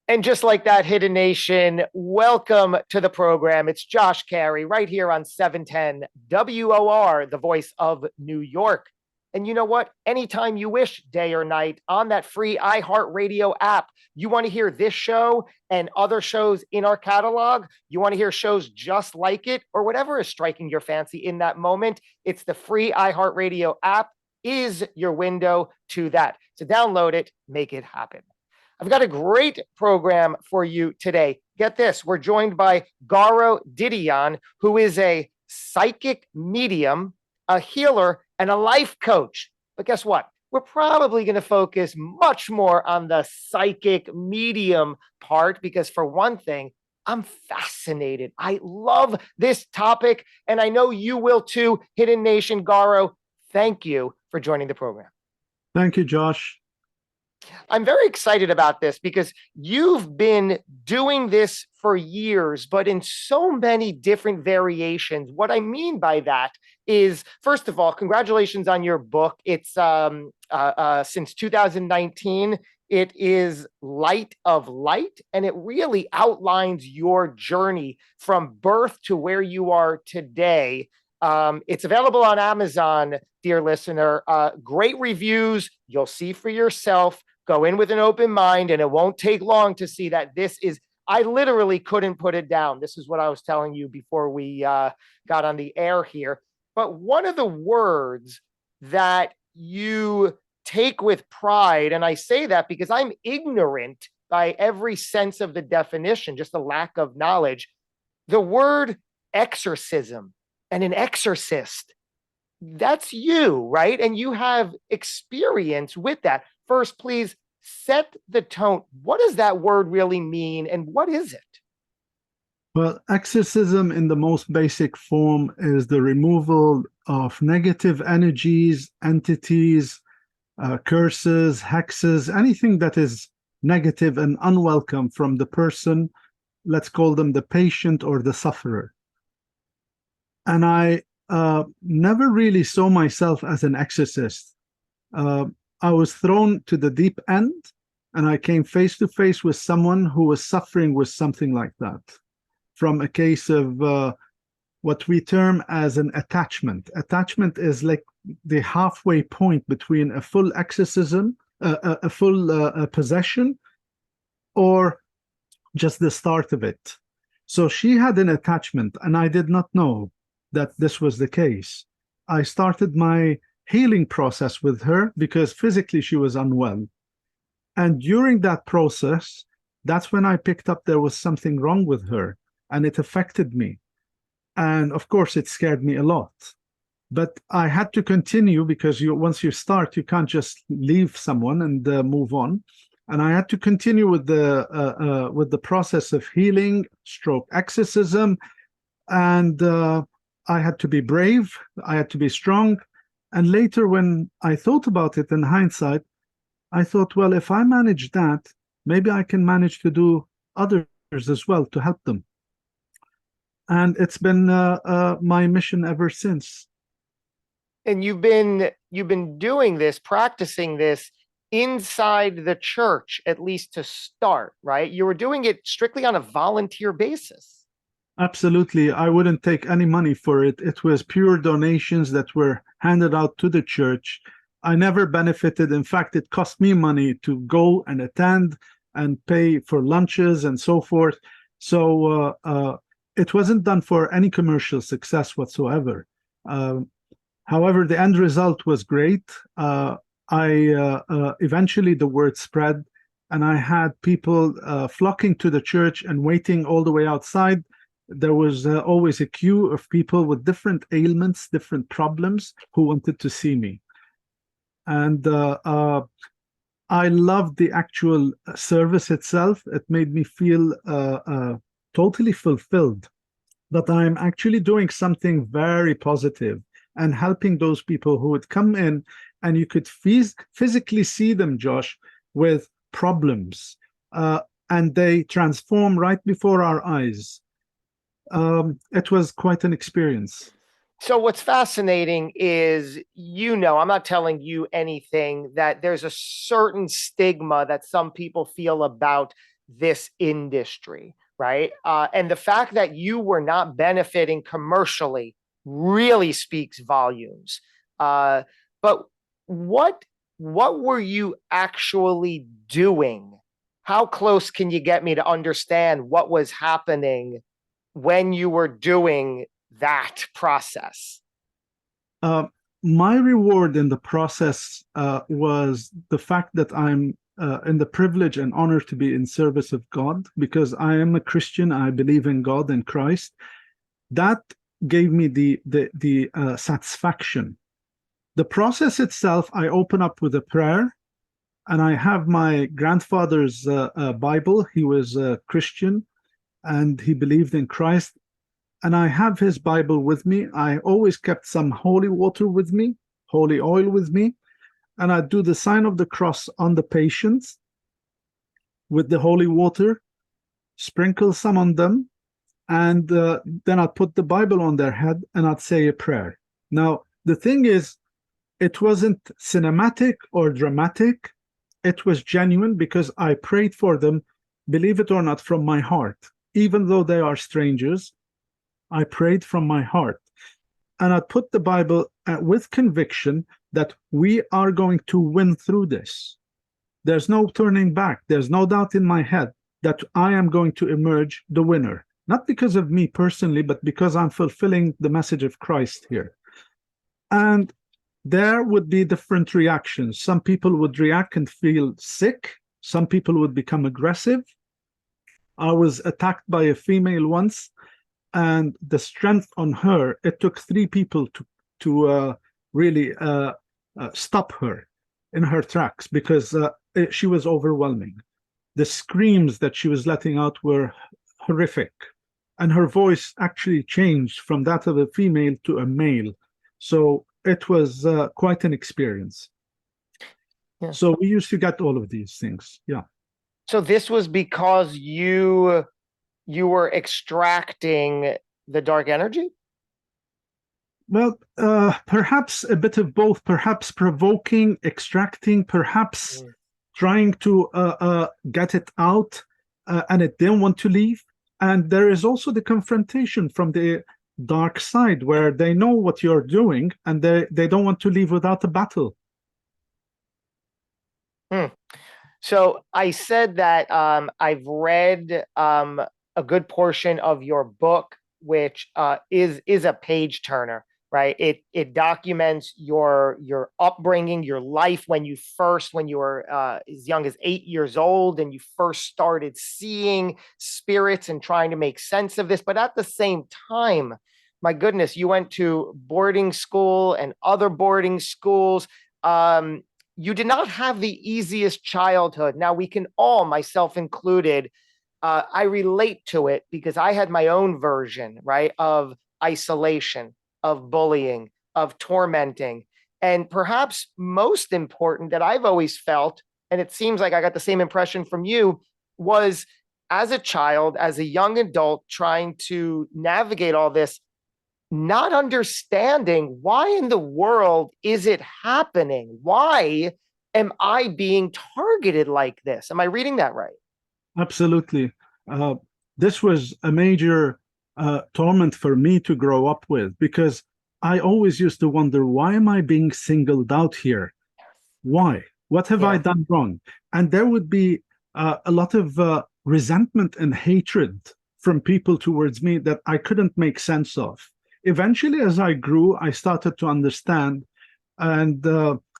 And just like that, Hidden Nation, welcome to the program. It's Josh Cary right here on 710 WOR, the voice of New York. And you know what? Anytime you wish, day or night, on that free iHeartRadio app, you want to hear this show and other shows in our catalog, you want to hear shows just like it, or whatever is striking your fancy in that moment, it's the free iHeartRadio app is your window to that. So download it, make it happen. I've got a great program for you today. Get this, we're joined by Garo Dedeyan, who is a psychic medium, a healer, and a life coach. But guess what? We're probably going to focus much more on the psychic medium part because, for one thing, I'm fascinated. I love this topic, and I know you will too. Hidden Nation, Garo, thank you for joining the program. Thank you, Josh. I'm very excited about this because you've been doing this for years, but in so many different variations. What I mean by that is, first of all, congratulations on your book. It's since 2019. It is Light of Light, and it really outlines your journey from birth to where you are today. It's available on Amazon, dear listener. Great reviews. You'll see for yourself. Go in with an open mind, and it won't take long to see that this is, I literally couldn't put it down. This is what I was telling you before we got on the air here. But one of the words that you take with pride, and I say that because I'm ignorant by every sense of the definition, just a lack of knowledge, the word exorcism and an exorcist. That's you, right? And you have experience with that. First, please set the tone. What does that word really mean, and what is it? Well, exorcism in the most basic form is the removal of negative energies, entities, curses, hexes, anything that is negative and unwelcome from the person. Let's call them the patient or the sufferer. And I never really saw myself as an exorcist. I was thrown to the deep end, and I came face to face with someone who was suffering with something like that, from a case of what we term as an attachment. Attachment is like the halfway point between a full exorcism, a full possession, or just the start of it. So she had an attachment, and I did not know that this was the case. I started my healing process with her because physically she was unwell. And during that process, that's when I picked up there was something wrong with her, and it affected me. And of course, it scared me a lot. But I had to continue because once you start, you can't just leave someone and move on. And I had to continue with the process of healing, stroke exorcism, and I had to be brave. I had to be strong. And later, when I thought about it in hindsight, I thought, well, if I manage that, maybe I can manage to do others as well to help them. And it's been my mission ever since. And you've been doing this, practicing this inside the church, at least to start, right? You were doing it strictly on a volunteer basis. Absolutely. I wouldn't take any money for it. It was pure donations that were handed out to the church. I never benefited. In fact, it cost me money to go and attend and pay for lunches and so forth. So it wasn't done for any commercial success whatsoever. However, the end result was great. Eventually the word spread, and I had people flocking to the church and waiting all the way outside. There was always a queue of people with different ailments, different problems, who wanted to see me. And I loved the actual service itself. It made me feel totally fulfilled that I'm actually doing something very positive and helping those people who would come in, and you could physically see them, Josh, with problems, and they transform right before our eyes. It was quite an experience. So what's fascinating is, I'm not telling you anything, that there's a certain stigma that some people feel about this industry, right? And the fact that you were not benefiting commercially really speaks volumes. But what what were you actually doing? How close can you get me to understand what was happening when you were doing that process? Uh, my reward in the process was the fact that I'm in the privilege and honor to be in service of God because I am a Christian. I believe in God and Christ. That gave me the satisfaction. The process itself, I open up with a prayer, and I have my grandfather's Bible. He was a Christian, and he believed in Christ. And I have his Bible with me. I always kept some holy water with me, holy oil with me, and I do the sign of the cross on the patients with the holy water, sprinkle some on them, and then I'd put the Bible on their head and I'd say a prayer. Now, the thing is, it wasn't cinematic or dramatic. It was genuine because I prayed for them, believe it or not, from my heart. Even though they are strangers, I prayed from my heart. And I put the Bible with conviction that we are going to win through this. There's no turning back. There's no doubt in my head that I am going to emerge the winner. Not because of me personally, but because I'm fulfilling the message of Christ here. And there would be different reactions. Some people would react and feel sick. Some people would become aggressive. I was attacked by a female once, and the strength on her, it took 3 people to really stop her in her tracks because she was overwhelming. The screams that she was letting out were horrific, and her voice actually changed from that of a female to a male. So it was quite an experience. Yeah. So we used to get all of these things. Yeah. So this was because you were extracting the dark energy? Well, perhaps a bit of both, perhaps provoking, extracting, perhaps trying to get it out, and it didn't want to leave. And there is also the confrontation from the dark side where they know what you're doing and they don't want to leave without a battle. So I said that I've read a good portion of your book, which is a page turner, right? It documents your upbringing, your life when you were as young as 8 years old, and you first started seeing spirits and trying to make sense of this. But at the same time, my goodness, you went to boarding school and other boarding schools. You did not have the easiest childhood. Now, we can all, myself included, I relate to it because I had my own version, right, of isolation, of bullying, of tormenting. And perhaps most important that I've always felt, and it seems like I got the same impression from you, was as a child, as a young adult, trying to navigate all this, not understanding why in the world is it happening? Why am I being targeted like this? Am I reading that right? Absolutely. This was a major torment for me to grow up with because I always used to wonder, why am I being singled out here? Why? What have I done wrong? And there would be a lot of resentment and hatred from people towards me that I couldn't make sense of. Eventually, as I grew, I started to understand, and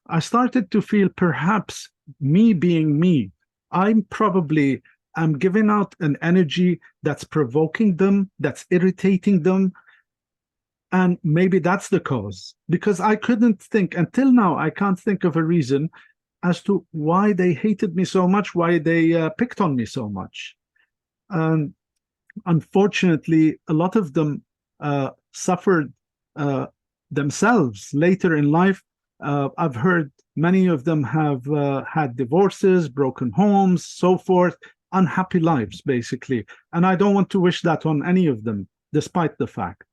I started to feel perhaps me being me, I'm probably I'm giving out an energy that's provoking them, that's irritating them, and maybe that's the cause. Because I couldn't think, until now, I can't think of a reason as to why they hated me so much, why they picked on me so much. And unfortunately, a lot of them suffered themselves later in life. I've heard many of them have had divorces, broken homes, so forth, unhappy lives, basically. And I don't want to wish that on any of them, despite the fact.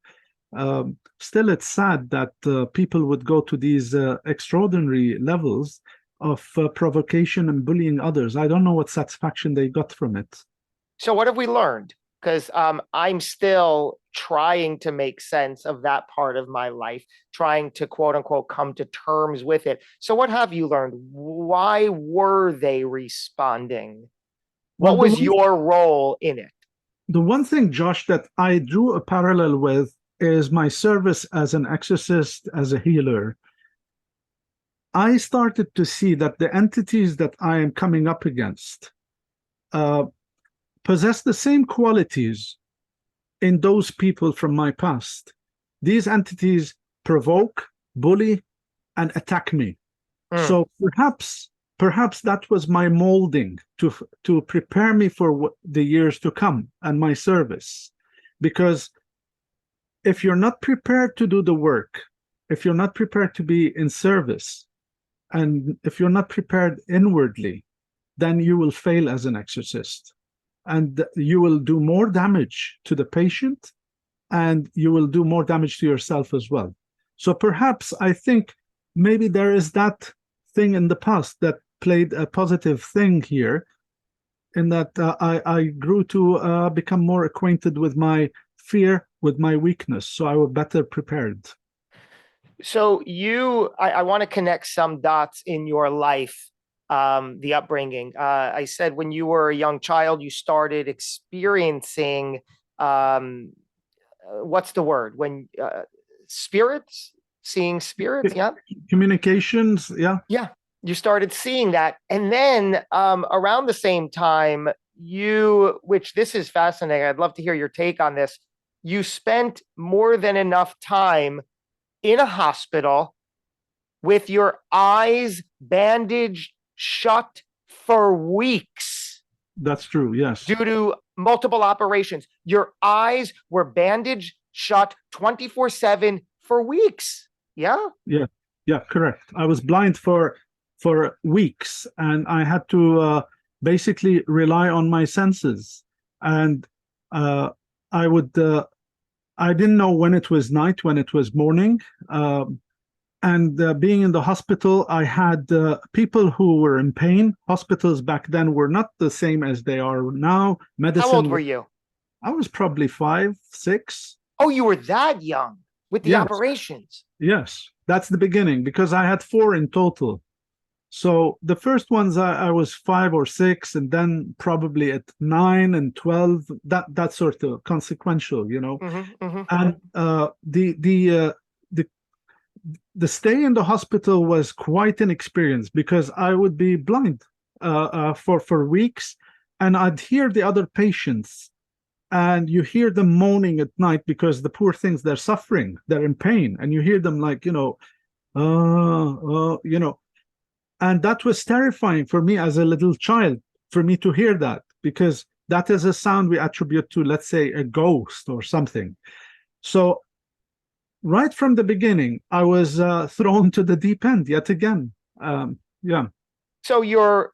Still, it's sad that people would go to these extraordinary levels of provocation and bullying others. I don't know what satisfaction they got from it. So what have we learned? Because I'm still trying to make sense of that part of my life, trying to quote unquote come to terms with it. So what have you learned? Why were they responding? Well, What was your role in it? the one thing, Josh, that I drew a parallel with is my service as an exorcist, as a healer. I started to see that the entities that I am coming up against uh, possess the same qualities in those people from my past. These entities provoke, bully, and attack me. Mm. So perhaps that was my molding to prepare me for the years to come and my service. Because if you're not prepared to do the work, if you're not prepared to be in service, and if you're not prepared inwardly, then you will fail as an exorcist. And you will do more damage to the patient, and you will do more damage to yourself as well. So perhaps I think maybe there is that thing in the past that played a positive thing here, in that I grew to become more acquainted with my fear, with my weakness, so I was better prepared. So I want to connect some dots in your life, the upbringing. I said when you were a young child, you started experiencing, what's the word? When spirits, seeing spirits. Yeah. Communications, yeah. Yeah. You started seeing that. And then around the same time, which this is fascinating. I'd love to hear your take on this. You spent more than enough time in a hospital with your eyes bandaged shut for weeks That's true, yes. due to multiple operations. Your eyes were bandaged shut 24/7 for weeks. Yeah. Yeah, yeah, correct. I was blind for weeks, and I had to basically rely on my senses. And uh, I would I didn't know when it was night, when it was morning. And being in the hospital, I had people who were in pain. Hospitals back then were not the same as they are now. How old Medicine, were you? I was probably 5, 6. Oh, you were that young with the Yes, operations. yes. That's the beginning, because I had 4 in total. So the first ones I was 5 or 6, and then probably at 9 and 12. That sort of consequential, you know. And the stay in the hospital was quite an experience, because I would be blind for weeks, and I'd hear the other patients, and you hear them moaning at night because the poor things, they're suffering, they're in pain, and you hear them like, you know, and that was terrifying for me as a little child, for me to hear that, because that is a sound we attribute to, let's say, a ghost or something. So right from the beginning, I was thrown to the deep end yet again. Yeah. So you're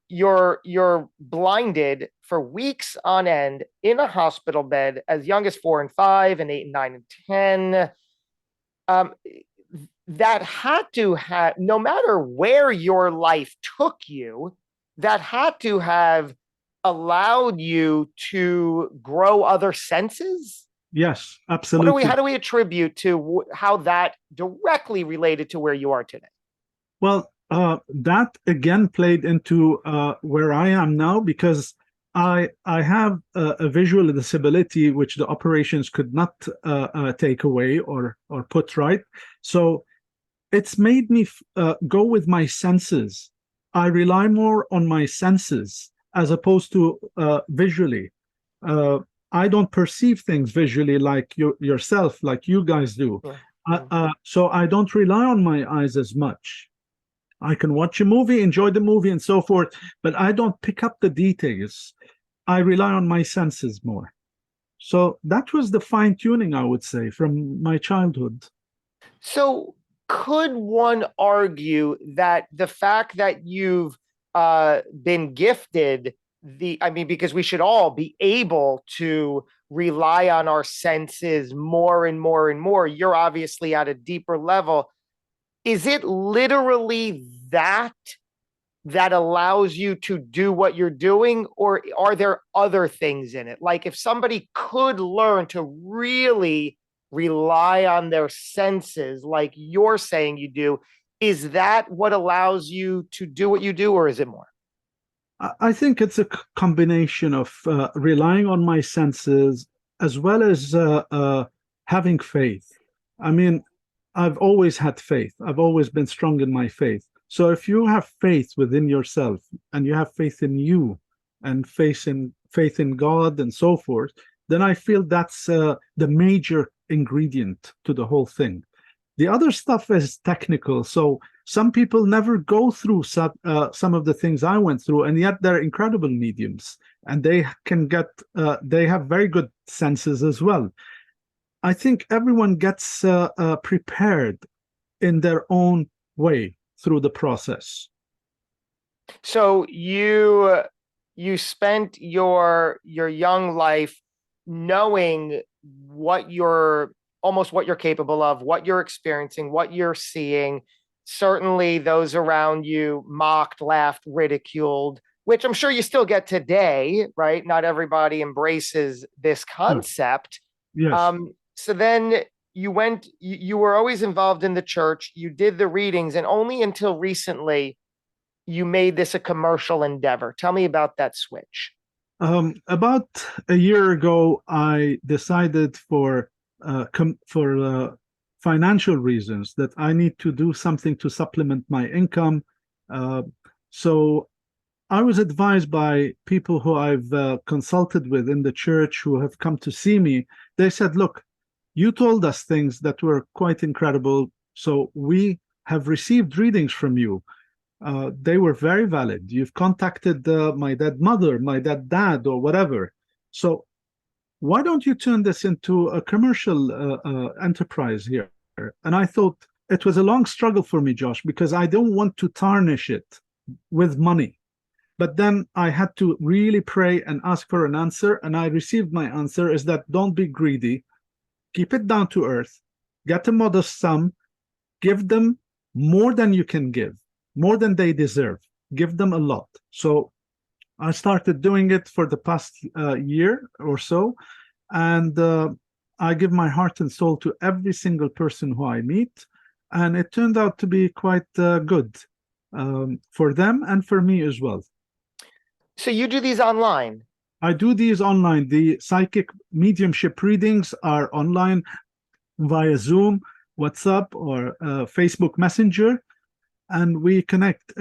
blinded for weeks on end in a hospital bed as young as 4 and 5 and 8 and 9 and 10. Um, that had to have, no matter where your life took you, that had to have allowed you to grow other senses. Yes, absolutely. How do we attribute to how that directly related to where you are today? Well, that again played into where I am now, because I have a visual disability which the operations could not take away or put right. So it's made me go with my senses. I rely more on my senses as opposed to visually. Uh, I don't perceive things visually like yourself, like you guys do. So I don't rely on my eyes as much. I can watch a movie, enjoy the movie, and so forth, but I don't pick up the details. I rely on my senses more. So that was the fine tuning, I would say, from my childhood. So could one argue that the fact that you've been gifted I mean, because we should all be able to rely on our senses more and more and more. You're obviously at a deeper level. Is it literally that that allows you to do what you're doing? Or are there other things in it? Like if somebody could learn to really rely on their senses, like you're saying you do, is that what allows you to do what you do, or is it more? I think it's a combination of relying on my senses as well as having faith. I mean, I've always had faith. I've always been strong in my faith. So if you have faith within yourself and you have faith in you and faith in God and so forth, then I feel that's the major ingredient to the whole thing. The other stuff is technical. So some people never go through some of the things I went through, and yet they're incredible mediums, and they have very good senses as well. I think everyone gets prepared in their own way through the process. So you spent your young life knowing what you're almost what you're capable of, what you're experiencing, what you're seeing. Certainly those around you mocked, laughed, ridiculed, which I'm sure you still get today, right? Not everybody embraces this Sure. concept. Yes. So then you were always involved in the church, you did the readings, and only until recently you made this a commercial endeavor. Tell me about that switch. About a year ago, I decided for financial reasons that I need to do something to supplement my income. Uh, so I was advised by people who I've consulted with in the church who have come to see me. They said, "Look, you told us things that were quite incredible. So we have received readings from you. They were very valid. You've contacted my dead mother, my dead dad, or whatever. So why don't you turn this into a commercial enterprise here?" And I thought it was a long struggle for me, Josh, because I don't want to tarnish it with money. But then I had to really pray and ask for an answer. And I received my answer is that don't be greedy, keep it down to earth, get a modest sum, give them more than you can give, more than they deserve, give them a lot. So I started doing it for the past year or so. And I give my heart and soul to every single person who I meet. And it turned out to be quite good for them and for me as well. So you do these online. I do these online. The psychic mediumship readings are online via Zoom, WhatsApp, or Facebook Messenger, and we connect.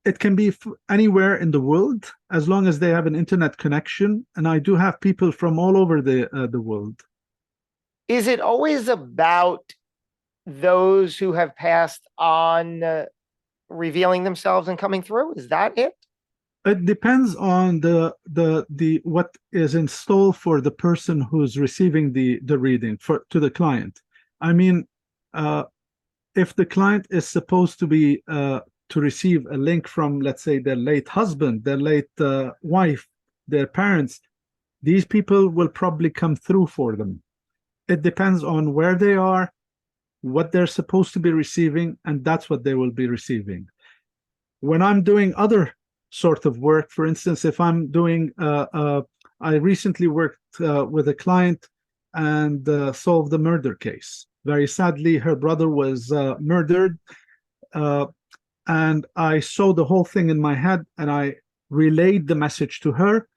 It can be anywhere in the world as long as they have an internet connection. And I do have people from all over the world. Is it always about those who have passed on revealing themselves and coming through? Is that it? It depends on the what is in store for the person who's receiving the reading for to the client. I mean, if the client is supposed to be to receive a link from, let's say, their late husband, their late wife, their parents, these people will probably come through for them. It depends on where they are, what they're supposed to be receiving, and that's what they will be receiving. When I'm doing other sort of work, for instance, if I'm doing, I recently worked with a client and solved a murder case. Very sadly, her brother was murdered. And I saw the whole thing in my head and I relayed the message to her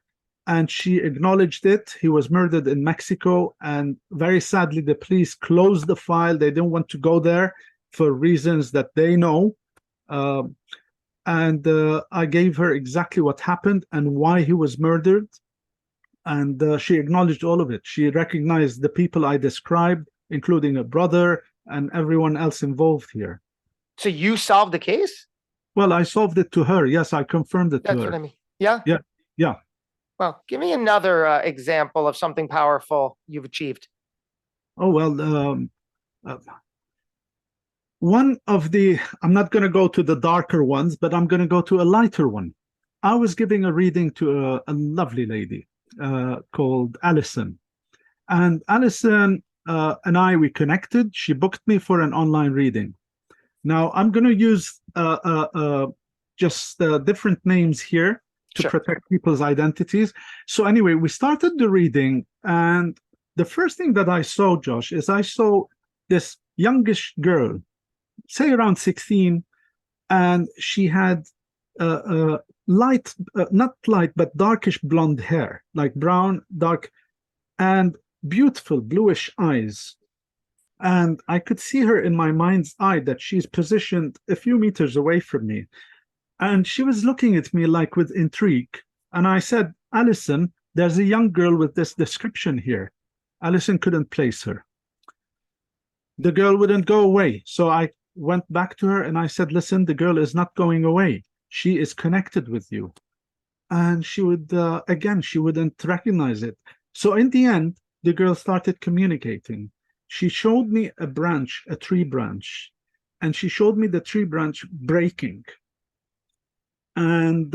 and she acknowledged it. He was murdered in Mexico, and very sadly, the police closed the file. They didn't want to go there for reasons that they know. And I gave her exactly what happened and why he was murdered. And she acknowledged all of it. She recognized the people I described, including a brother and everyone else involved here. So you solved the case? Well, I solved it to her. Yes, I confirmed it to That's what her. I mean. Yeah. Yeah, yeah. Well, give me another example of something powerful you've achieved. Oh, well, uh, one of the, I'm not going to go to the darker ones, but I'm going to go to a lighter one. I was giving a reading to a lovely lady called Allison. And Allison and I, we connected. She booked me for an online reading. Now I'm going to use just different names here to Sure. protect people's identities. So anyway, we started the reading, and the first thing that I saw, Josh, is I saw this youngish girl, say around 16, and she had light, not light, but darkish blonde hair, like brown, dark, and beautiful bluish eyes. And I could see her in my mind's eye that she's positioned a few meters away from me. And she was looking at me like with intrigue. And I said, Alison, there's a young girl with this description here. Alison couldn't place her. The girl wouldn't go away. So I went back to her and I said, listen, the girl is not going away. She is connected with you. And she would, again, she wouldn't recognize it. So in the end, the girl started communicating. She showed me a branch, a tree branch, and she showed me the tree branch breaking. And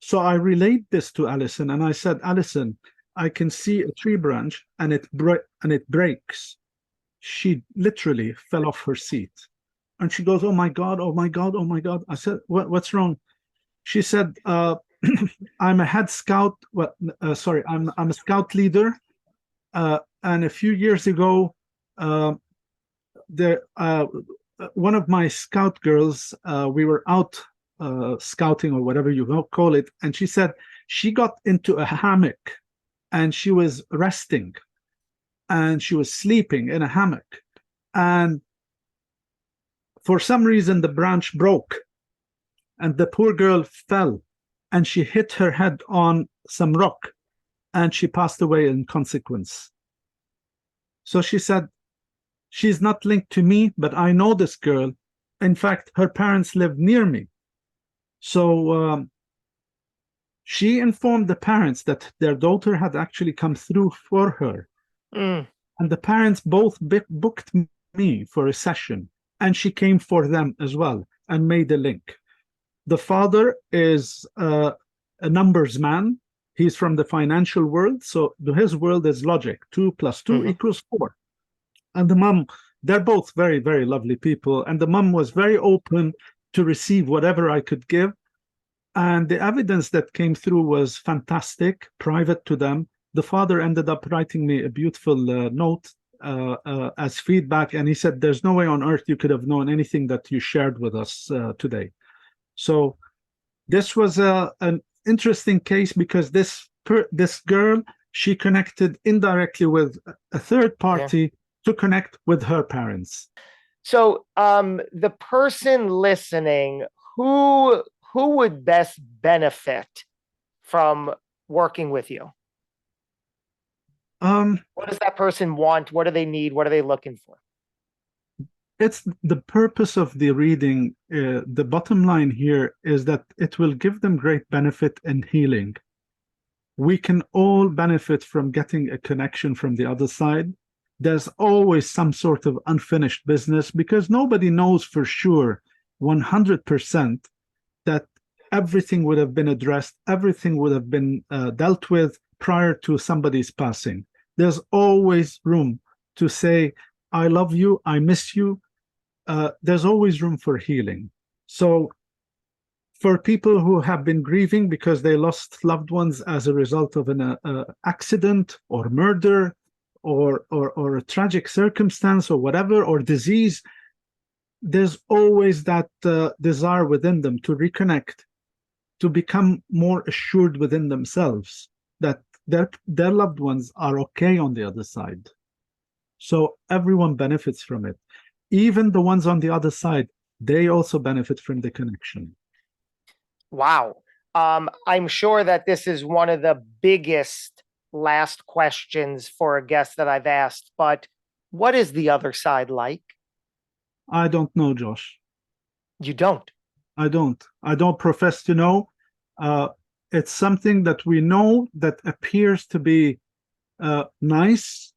so I relayed this to Alison, and I said, Alison, I can see a tree branch, and it breaks. She literally fell off her seat, and she goes, "Oh my God! Oh my God! Oh my God!" I said, "What's wrong?" She said, "I'm a head scout. Well, sorry, I'm a scout leader, and a few years ago, there one of my scout girls, we were out scouting or whatever you call it, and she said she got into a hammock and she was resting and she was sleeping in a hammock, and for some reason the branch broke and the poor girl fell and she hit her head on some rock and she passed away in consequence. So she said, she's not linked to me, but I know this girl. In fact, her parents live near me. So she informed the parents that their daughter had actually come through for her. Mm. And the parents both booked me for a session, and she came for them as well and made a link. The father is a numbers man. He's from the financial world, so his world is logic. 2 + 2 Hmm. = 4. And the mom, they're both very, very lovely people. And the mom was very open to receive whatever I could give. And the evidence that came through was fantastic, private to them. The father ended up writing me a beautiful note as feedback. And he said, there's no way on earth you could have known anything that you shared with us today. So this was an interesting case because this girl, she connected indirectly with a third Yeah. party to connect with her parents. So, the person listening, who would best benefit from working with you? What does that person want? What do they need? What are they looking for? It's the purpose of the reading. The bottom line here is that it will give them great benefit in healing. We can all benefit from getting a connection from the other side. There's always some sort of unfinished business because nobody knows for sure 100% that everything would have been addressed, everything would have been dealt with prior to somebody's passing. There's always room to say, I love you, I miss you. There's always room for healing. So for people who have been grieving because they lost loved ones as a result of an accident or murder or a tragic circumstance or whatever, or disease, there's always that desire within them to reconnect, to become more assured within themselves that their loved ones are okay on the other side. So everyone benefits from it. Even the ones on the other side, they also benefit from the connection. Wow. I'm sure that this is one of the biggest last questions for a guest that I've asked, but what is the other side like? I don't know, Josh. You don't. I don't. I don't profess to know. It's something that we know that appears to be nice,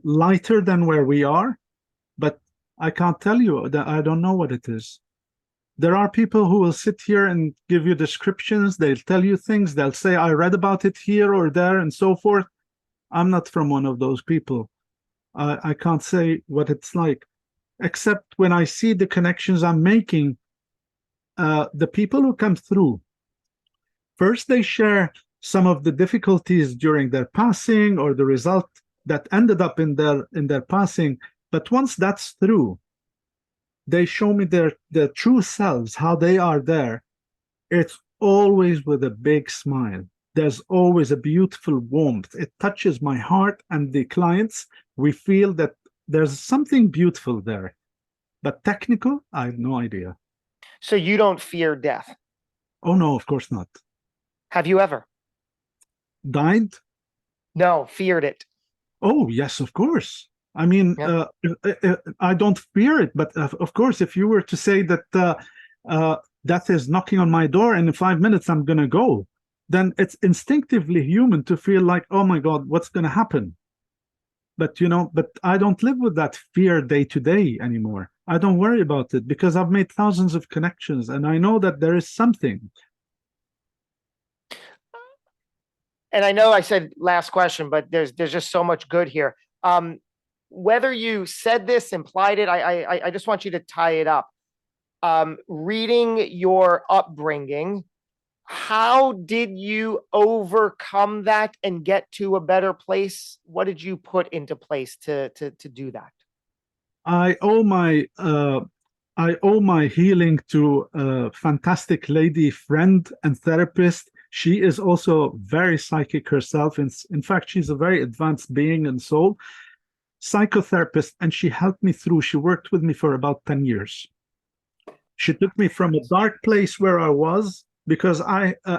lighter than where we are, but I can't tell you that I don't know what it is. There are people who will sit here and give you descriptions. They'll tell you things. They'll say, I read about it here or there and so forth. I'm not from one of those people. I can't say what it's like. except when I see the connections I'm making, the people who come through, first they share some of the difficulties during their passing or the result that ended up in their passing. But once that's through, they show me their true selves, how they are there. It's always with a big smile. There's always a beautiful warmth. It touches my heart, and the clients, we feel that there's something beautiful there. But technical, I have no idea. So you don't fear death? Oh, no, of course not. Have you ever? Died? No, feared it. Oh, yes, of course. I mean, Yeah. I don't fear it, but of course, if you were to say that death is knocking on my door and in 5 minutes I'm going to go, then it's instinctively human to feel like, oh my God, what's going to happen? But but I don't live with that fear day to day anymore. I don't worry about it because I've made thousands of connections and I know that there is something. And I know I said last question, but there's just so much good here. Whether you said this, implied it, I just want you to tie it up. Reading your upbringing, how did you overcome that and get to a better place? What did you put into place to do that? I owe my healing to a fantastic lady friend and therapist. She is also very psychic herself. In fact, she's a very advanced being and soul, psychotherapist, and she helped me through. She worked with me for about 10 years. She took me from a dark place where I was because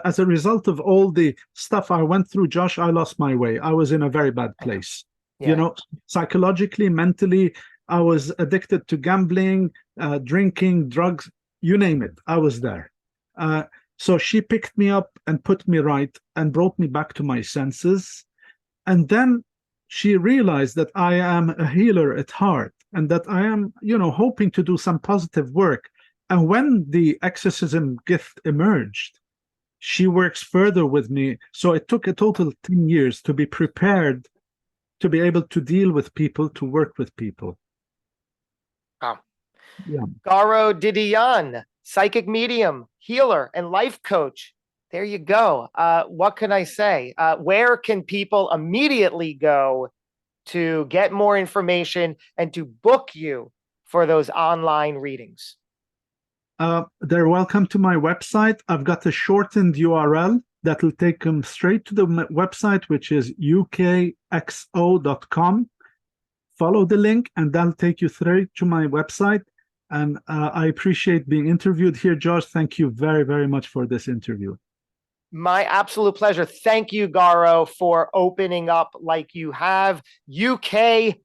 as a result of all the stuff I went through, Josh, I lost my way. I was in a very bad place. Yeah. Psychologically, mentally, I was addicted to gambling, drinking, drugs, you name it. I was there. So she picked me up and put me right and brought me back to my senses. And then she realized that I am a healer at heart and that I am, hoping to do some positive work. And when the exorcism gift emerged, she works further with me. So it took a total 10 years to be prepared to be able to deal with people, to work with people. Wow. Yeah. Garo Dedeyan, psychic medium, healer, and life coach. There you go. What can I say? Where can people immediately go to get more information and to book you for those online readings? They're welcome to my website. I've got a shortened URL that will take them straight to the website, which is ukxo.com. Follow the link and that'll take you straight to my website. And I appreciate being interviewed here, Josh. Thank you very, very much for this interview. My absolute pleasure. Thank you, Garo, for opening up like you have. ukxo.com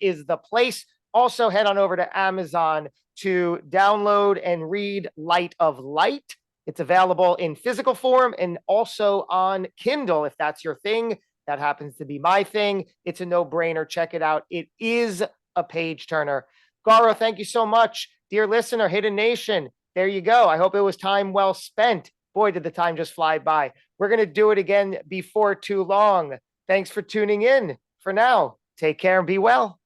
is the place. Also, head on over to Amazon to download and read Light of Light. It's available in physical form and also on Kindle, if that's your thing. That happens to be my thing. It's a no-brainer. Check it out. It is a page turner. Garo, thank you so much. Dear listener, Hidden Nation, there you go. I hope it was time well spent. Boy, did the time just fly by. We're going to do it again before too long. Thanks for tuning in. For now, take care and be well.